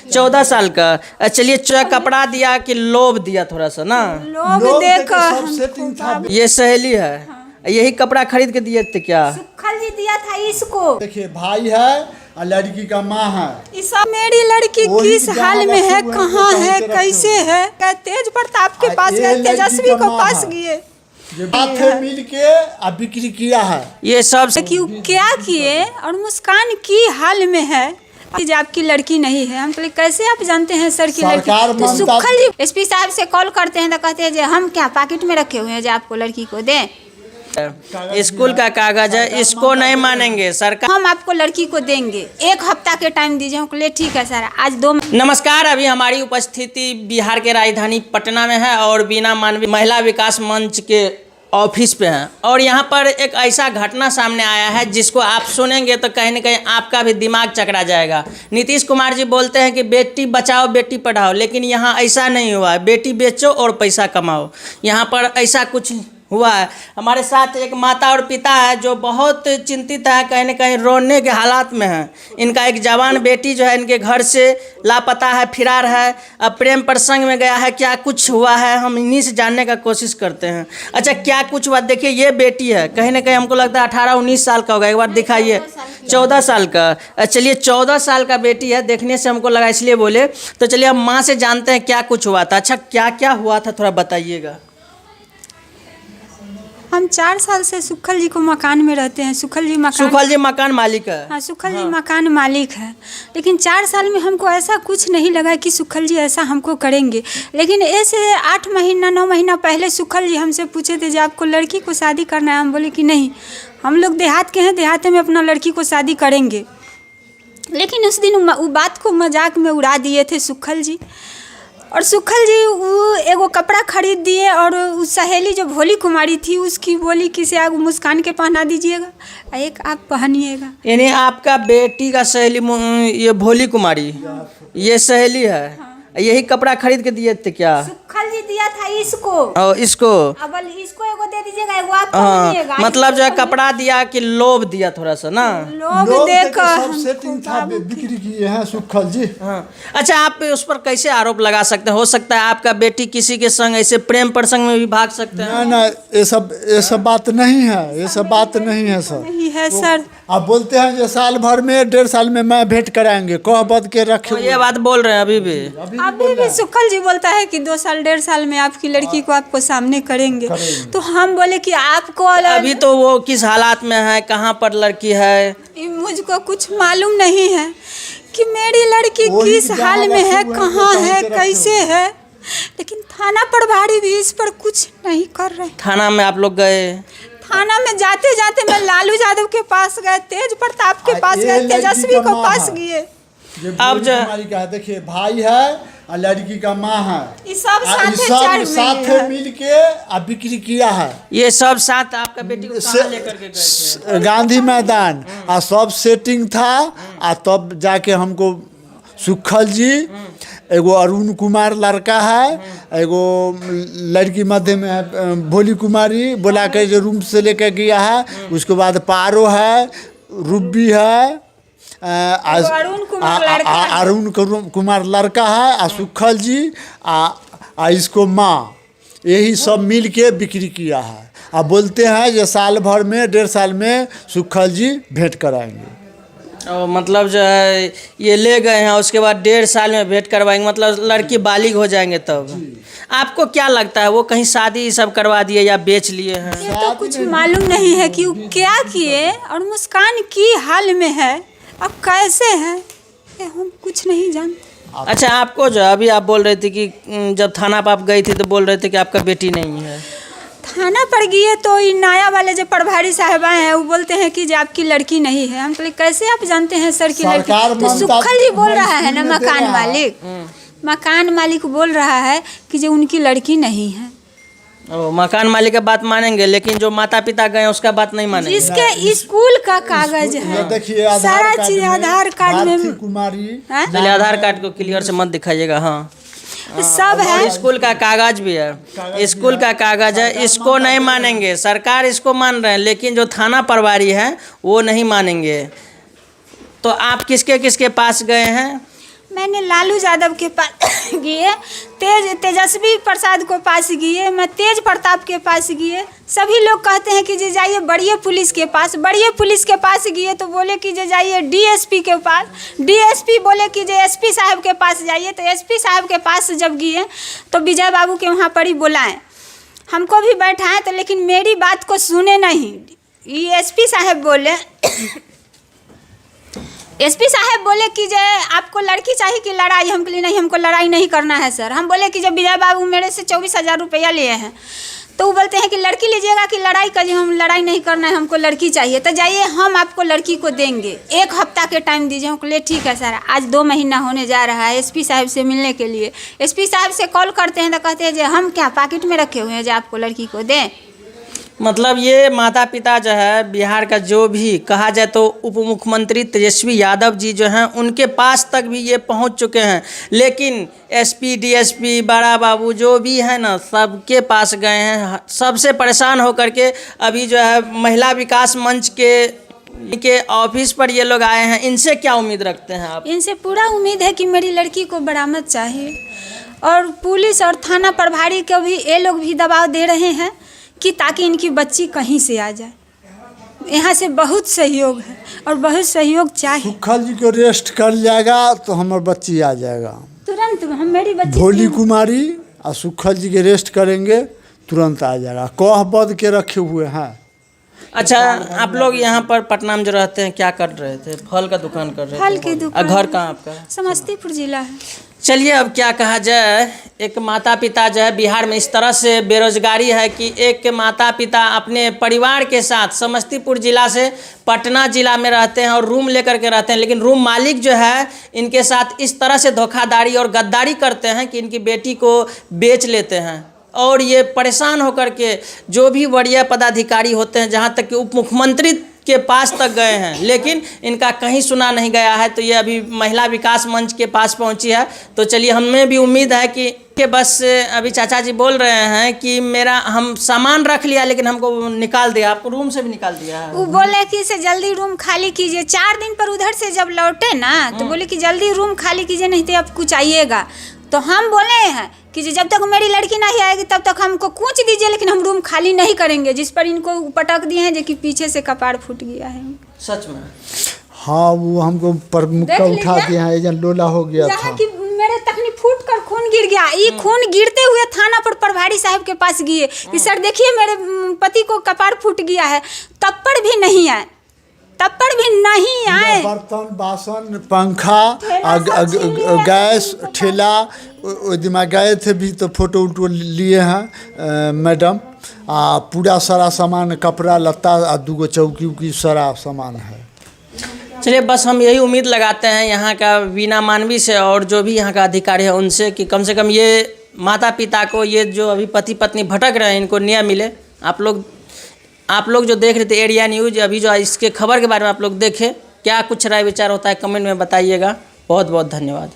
14 साल का। चलिए कपड़ा दिया कि लोभ दिया थोड़ा सा ना? लोग देख ये सहेली है। यही कपड़ा खरीद के दिए थे क्या? सुखल जी दिया था इसको। देखिए भाई है और लड़की का माँ है। इस मेरी लड़की किस हाल में है, कहाँ है, कैसे है? तेज प्रताप के पास गए, तेजस्वी को पास गए, मिल के बिक्री किया है। ये सब क्यों क्या किए? और मुस्कान की हाल में है कि आपकी लड़की नहीं है। हम बोले कैसे आप जानते हैं सर की लड़की? तो सुखल जी एसपी साहब से कॉल करते हैं तो कहते हैं जो हम क्या पॉकेट में रखे हुए हैं जो आपको लड़की को दें। स्कूल का कागज है, इसको नहीं मानेंगे सरकार। हम आपको लड़की को देंगे, 1 हफ्ता के टाइम दीजिए। हम बोले ठीक है सर, आज 2। नमस्कार, अभी हमारी उपस्थिति बिहार के राजधानी पटना में है और बीना मानवीय महिला विकास मंच के ऑफिस पे हैं। और यहाँ पर एक ऐसा घटना सामने आया है जिसको आप सुनेंगे तो कहीं ना कहीं आपका भी दिमाग चकरा जाएगा। नीतीश कुमार जी बोलते हैं कि बेटी बचाओ बेटी पढ़ाओ, लेकिन यहाँ ऐसा नहीं हुआ है। बेटी बेचो और पैसा कमाओ, यहाँ पर ऐसा कुछ हुआ है। हमारे साथ एक माता और पिता है जो बहुत चिंतित है, कहीं न कहीं रोने के हालात में है। इनका एक जवान बेटी जो है इनके घर से लापता है, फिरार है, अब प्रेम प्रसंग में गया है। क्या कुछ हुआ है हम इन्हीं से जानने का कोशिश करते हैं। अच्छा, क्या कुछ हुआ? देखिए ये बेटी है, कहीं ना कहीं हमको लगता है 18-19 साल का होगा। एक बार दिखाइए। 14 साल का। चलिए 14 साल का बेटी है, देखने से हमको लगा इसलिए बोले। तो चलिए हम माँ से जानते हैं क्या कुछ हुआ था। अच्छा क्या क्या हुआ था थोड़ा बताइएगा। हम 4 साल से सुखल जी को मकान में रहते हैं। सुखल जी मकान मालिक है। हाँ, सुखल जी मकान मालिक है। लेकिन 4 साल में हमको ऐसा कुछ नहीं लगा कि सुखल जी ऐसा हमको करेंगे। लेकिन ऐसे 8 महीना 9 महीना पहले सुखल जी हमसे पूछे थे जो आपको लड़की को शादी करना है। हम बोले कि नहीं, हम लोग देहात के हैं, देहात में अपना लड़की को शादी करेंगे। लेकिन उस दिन वो बात को मजाक में उड़ा दिए थे सुखल जी। और सुखल जी वो एगो कपड़ा खरीद दिए और उस सहेली जो भोली कुमारी थी उसकी बोली कि से मुस्कान के पहना दीजिएगा, एक आप पहनिएगा। यानी आपका बेटी का सहेली ये भोली कुमारी ये सहेली है। हाँ। यही कपड़ा खरीद के दिए थे क्या? सुखल जी दिया था इसको। इसको अब इसको एगो दे दीजिएगा, एगो आप पहनिएगा। मतलब जो है कपड़ा दिया कि लोभ दिया थोड़ा सा ना? लोभ देख सब सेटिंग था, बिक्री किए हैं सुखल जी। हाँ। अच्छा, आप उस पर कैसे आरोप लगा सकते हैं? हो सकता है आपका बेटी किसी के संग ऐसे प्रेम प्रसंग में भी भाग सकते हैं। ना ये सब बात नहीं है, ये सब बात नहीं है सर। नहीं है सर। आप बोलते हैं जो साल भर में 1.5 साल में मैं भेंट कराएंगे, कह बद के रखे। ये बात बोल रहे हैं अभी भी सुखल जी बोलता है कि 2 साल 1.5 साल में आपकी लड़की को आपको सामने करेंगे। तो हम बोले कि आपको अभी तो वो किस हालात में है, कहाँ पर लड़की है, मुझको कुछ मालूम नहीं है कि मेरी लड़की किस हाल में है, कहाँ है, कैसे है। लेकिन थाना प्रभारी भी इस पर कुछ नहीं कर रहे। थाना में आप लोग गए? थाना में जाते जाते मैं लालू यादव के पास गए, तेज प्रताप के पास गए, तेजस्वी को पास गए। अब जो देखिए भाई है और लड़की का माँ है, सब साथ मिल के बिक्री किया है। ये सब साथ आपका बेटी को कहाँ लेकर के गए थे? गांधी मैदान। और सब सेटिंग था। और तब जाके हमको सुखल जी, एगो अरुण कुमार लड़का है, एगो लड़की मध्य में है भोली कुमारी, बुला के जो रूम से लेकर गया है। उसके बाद पारो है, रूबी है, अरुण कुमार लड़का है, और सुखल जी इसको माँ, यही सब मिल के बिक्री किया है। अब बोलते हैं जो साल भर में 1.5 साल में सुखल जी भेंट कराएंगे। मतलब जो है ये ले गए हैं, उसके बाद 1.5 साल में भेंट करवाएंगे, मतलब लड़की बालिग हो जाएंगे तब। आपको क्या लगता है वो कहीं शादी सब करवा दिए या बेच लिए हैं? ये तो कुछ मालूम नहीं है कि वो क्या किए और मुस्कान की हाल में है, अब कैसे है, हम कुछ नहीं जानते। अच्छा, आपको जो अभी आप बोल रहे थे कि जब थाना पर आप गई थी तो बोल रहे थे कि आपका बेटी नहीं है। थाना पर गए तो ये नया वाले जो प्रभारी साहब आए हैं वो बोलते हैं कि जो आपकी लड़की नहीं है। हम बोले कैसे आप जानते हैं सर की लड़की? तो सुखल जी बोल रहा है ना, मकान मालिक बोल रहा है कि जो उनकी लड़की नहीं है। मकान मालिक का बात मानेंगे, लेकिन जो माता पिता गए उसका बात नहीं मानेंगे। इसके स्कूल का कागज है, सारा चीज आधार कार्ड में कुमारी। आधार कार्ड को क्लियर से मत दिखाइएगा। हाँ, सब है। स्कूल का कागज भी है, स्कूल का कागज है। इसको नहीं मानेंगे, सरकार इसको मान रहे हैं, लेकिन जो थाना प्रभारी है वो नहीं मानेंगे। तो आप किसके किसके पास गए हैं? मैंने लालू यादव के पास गए, तेजस्वी प्रसाद को पास गए, मैं तेज प्रताप के पास गए। सभी लोग कहते हैं कि जे जाइए बड़िए पुलिस के पास, बड़िए पुलिस के पास गए तो बोले कि जे जाइए डीएसपी के पास, डीएसपी बोले कि जे एसपी साहब के पास जाइए, तो एसपी साहब के पास जब गए तो विजय बाबू के वहाँ पर ही बुलाएं, हमको भी बैठाएं, तो लेकिन मेरी बात को सुने नहीं। ये एसपी साहब बोले एसपी साहब बोले कि जे आपको लड़की चाहिए कि लड़ाई? हम बोले नहीं, हमको लड़ाई नहीं करना है सर। हम बोले कि जब विजय बाबू मेरे से 24,000 रुपया लिए हैं, तो वो बोलते हैं कि लड़की लीजिएगा कि लड़ाई करिए? हम लड़ाई नहीं करना है, हमको लड़की चाहिए। तो जाइए हम आपको लड़की को देंगे, 1 हफ्ता के टाइम दीजिए। हम बोले ठीक है सर। आज 2 महीना होने जा रहा है एसपी साहब से मिलने के लिए। एसपी साहब से कॉल करते हैं तो कहते हैं जो हम क्या पॉकेट में रखे हुए हैं जो आपको लड़की को दें। मतलब ये माता पिता जो है बिहार का, जो भी कहा जाए तो उप मुख्यमंत्री तेजस्वी यादव जी जो हैं उनके पास तक भी ये पहुंच चुके हैं, लेकिन एसपी डीएसपी बड़ा बाबू जो भी है ना, सबके पास गए हैं। सबसे परेशान होकर के अभी जो है महिला विकास मंच के ऑफिस पर ये लोग आए हैं। इनसे क्या उम्मीद रखते हैं आप? इनसे पूरा उम्मीद है कि मेरी लड़की को बरामद चाहिए, और पुलिस और थाना प्रभारी को भी ये लोग भी दबाव दे रहे हैं कि ताकि इनकी बच्ची कहीं से आ जाए। यहाँ से बहुत सहयोग है और बहुत सहयोग चाहिए। सुखल जी को रेस्ट कर जाएगा तो हमारी बच्ची आ जाएगा तुरंत। हम मेरी बच्ची भोली कुमारी और सुखल जी के रेस्ट करेंगे, तुरंत आ जाएगा। कह बद के रखे हुए हैं। अच्छा, आप लोग यहाँ पर पटना में जो रहते हैं क्या कर रहे थे? फल का दुकान कर रहे थे? फल की दुकान। घर कहाँ आपका? समस्तीपुर जिला है। चलिए, अब क्या कहा जाए, एक माता पिता जो है बिहार में इस तरह से बेरोजगारी है कि एक माता पिता अपने परिवार के साथ समस्तीपुर जिला से पटना जिला में रहते हैं और रूम लेकर के रहते हैं, लेकिन रूम मालिक जो है इनके साथ इस तरह से धोखाधड़ी और गद्दारी करते हैं कि इनकी बेटी को बेच लेते हैं। और ये परेशान होकर के जो भी वरीय पदाधिकारी होते हैं, जहाँ तक कि उप मुख्यमंत्री के पास तक गए हैं, लेकिन इनका कहीं सुना नहीं गया है। तो ये अभी महिला विकास मंच के पास पहुंची है। तो चलिए, हमें भी उम्मीद है कि बस अभी चाचा जी बोल रहे हैं कि हम सामान रख लिया लेकिन हमको निकाल दिया। आपको रूम से भी निकाल दिया है? वो बोले कि इसे जल्दी रूम खाली कीजिए। 4 दिन पर उधर से जब लौटे ना, तो बोले कि जल्दी रूम खाली कीजिए, नहीं तो अब कुछ आइएगा। तो हम बोले हैं कि जब तक मेरी लड़की नहीं आएगी तब तक हमको कूच दीजिए, लेकिन हम रूम खाली नहीं करेंगे। जिस पर इनको पटक दिए हैं जो कि पीछे से कपाड़ फूट गया है। सच में? हाँ, वो हमको मुक्का उठा दिया है, एजेंट लोला हो गया था कि मेरे तखनी फूट कर खून गिर गया। ये खून गिरते हुए थाना पर प्रभारी साहब के पास गए कि सर देखिए मेरे पति को कपाड़ फूट गया है। तब पर भी नहीं आए, तब पर भी नहीं आए। बर्तन बासन पंखा गैस ठेला दिमाग गए थे भी, तो फोटो उटो लिए हैं मैडम। पूरा सारा सामान, कपड़ा लत्ता और 2 चौकी उकी सारा सामान है। चलिए, बस हम यही उम्मीद लगाते हैं यहाँ का वीना मानवी से और जो भी यहाँ का अधिकारी है उनसे कि कम से कम ये माता पिता को, ये जो अभी पति पत्नी भटक रहे हैं, इनको न्याय मिले। आप लोग जो देख रहे थे एरिया न्यूज़, अभी जो इसके खबर के बारे में आप लोग देखें, क्या कुछ राय विचार होता है कमेंट में बताइएगा। बहुत बहुत धन्यवाद।